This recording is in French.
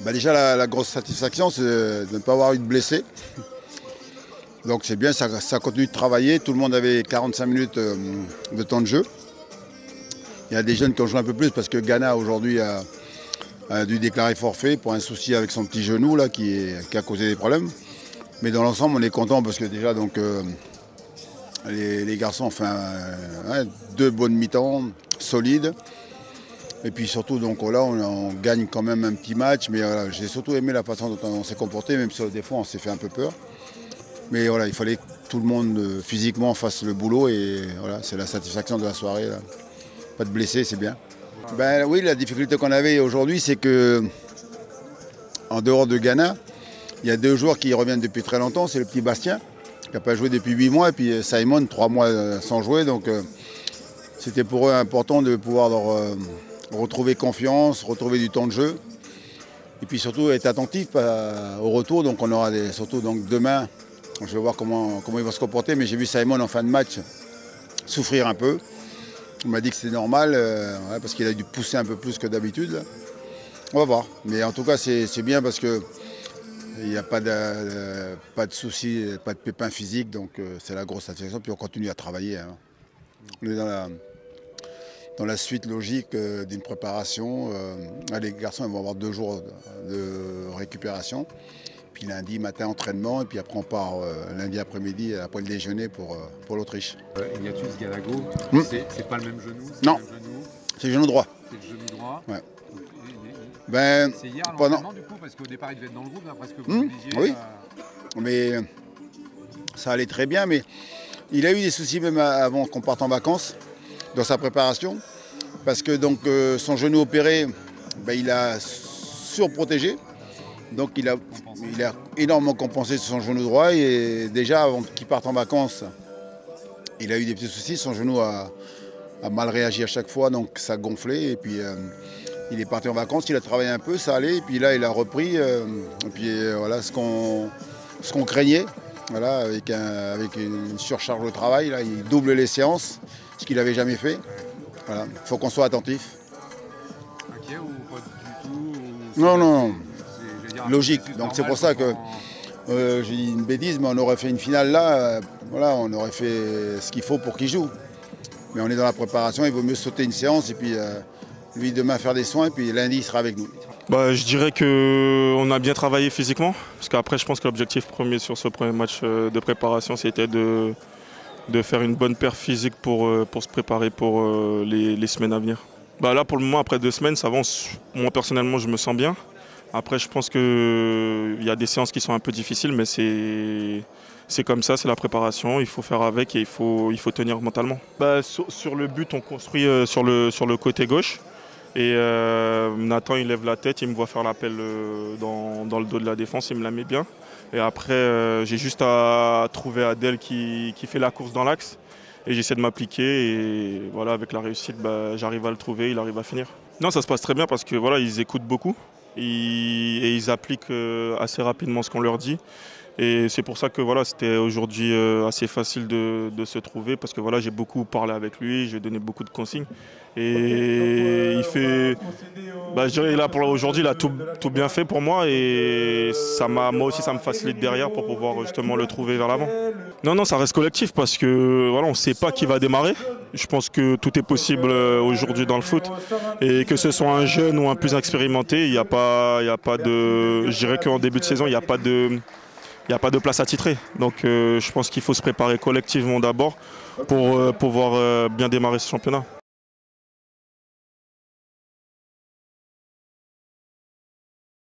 Déjà, la grosse satisfaction, c'est de ne pas avoir eu de blessés. Donc c'est bien, ça continue de travailler. Tout le monde avait 45 minutes de temps de jeu. Il y a des jeunes qui ont joué un peu plus parce que Ghana aujourd'hui a dû déclarer forfait pour un souci avec son petit genou là, qui a causé des problèmes. Mais dans l'ensemble, on est content parce que déjà les garçons ont fait deux bonnes mi-temps solides. Et puis surtout, donc là, on gagne quand même un petit match. Mais voilà, j'ai surtout aimé la façon dont on s'est comporté, même si des fois on s'est fait un peu peur. Mais voilà, il fallait que tout le monde physiquement fasse le boulot et voilà, c'est la satisfaction de la soirée, là. Pas de blessés, c'est bien. Oui, la difficulté qu'on avait aujourd'hui, c'est que en dehors de Ghana, il y a deux joueurs qui reviennent depuis très longtemps. C'est le petit Bastien, qui n'a pas joué depuis 8 mois, et puis Simon, 3 mois sans jouer. Donc c'était pour eux important de pouvoir leur retrouver confiance, retrouver du temps de jeu. Et puis surtout être attentif au retour. Donc on aura surtout donc, demain, je vais voir comment il va se comporter. Mais j'ai vu Simon en fin de match souffrir un peu. Il m'a dit que c'était normal, parce qu'il a dû pousser un peu plus que d'habitude. On va voir. Mais en tout cas, c'est bien parce qu'il n'y a pas de soucis, pas de pépins physiques. Donc c'est la grosse satisfaction. Puis on continue à travailler. Hein. On est dans la suite logique d'une préparation. Les garçons ils vont avoir 2 jours de récupération. Puis lundi matin, entraînement. Et puis après, on part lundi après-midi, après le déjeuner pour l'Autriche. Ignatius Galago, c'est pas le même genou? Non, c'est le genou droit. C'est le genou droit. Ouais. C'est hier l'entraînement du coup, parce qu'au départ il devait être dans le groupe, d'après ce que vous me disiez. Oui, mais ça allait très bien. Mais il a eu des soucis même avant qu'on parte en vacances, dans sa préparation. Parce que donc, son genou opéré, il a surprotégé. Donc il a énormément compensé sur son genou droit. Et déjà, avant qu'il parte en vacances, il a eu des petits soucis. Son genou a mal réagi à chaque fois, donc ça gonflait. Et puis il est parti en vacances, il a travaillé un peu, ça allait. Et puis là, il a repris. Et puis voilà ce qu'on craignait. Voilà, avec une surcharge de travail. Là, il double les séances, ce qu'il n'avait jamais fait. Voilà. Il faut qu'on soit attentif. Inquiet ou pas du tout? Non. Logique. Donc c'est pour ça que j'ai dit une bêtise, mais on aurait fait une finale là. Voilà, on aurait fait ce qu'il faut pour qu'il joue. Mais on est dans la préparation, il vaut mieux sauter une séance et puis lui demain faire des soins et puis lundi il sera avec nous. Je dirais qu'on a bien travaillé physiquement, parce qu'après je pense que l'objectif premier sur ce premier match de préparation c'était de faire une bonne perf physique pour se préparer pour les semaines à venir. Là pour le moment, après 2 semaines, ça avance. Moi personnellement je me sens bien. Après je pense qu'il y a des séances qui sont un peu difficiles, mais c'est comme ça, c'est la préparation, il faut faire avec et il faut tenir mentalement. Sur le but on construit sur le côté gauche. Et Nathan il lève la tête, il me voit faire l'appel dans le dos de la défense, il me la met bien. Et après j'ai juste à trouver Adel qui fait la course dans l'axe. Et j'essaie de m'appliquer et voilà, avec la réussite, j'arrive à le trouver, il arrive à finir. Non, ça se passe très bien parce que voilà, ils écoutent beaucoup et ils appliquent assez rapidement ce qu'on leur dit. Et c'est pour ça que voilà, c'était aujourd'hui assez facile de se trouver parce que voilà, j'ai beaucoup parlé avec lui, j'ai donné beaucoup de consignes. Et il fait, je dirais là pour aujourd'hui, il a tout bien fait pour moi et moi aussi ça me facilite derrière pour pouvoir justement le trouver vers l'avant. Non, ça reste collectif parce que voilà, on ne sait pas qui va démarrer. Je pense que tout est possible aujourd'hui dans le foot et que ce soit un jeune ou un plus expérimenté, il n'y a pas de, je dirais qu'en début de saison, il n'y a pas de place à titrer. Donc je pense qu'il faut se préparer collectivement d'abord pour pouvoir bien démarrer ce championnat.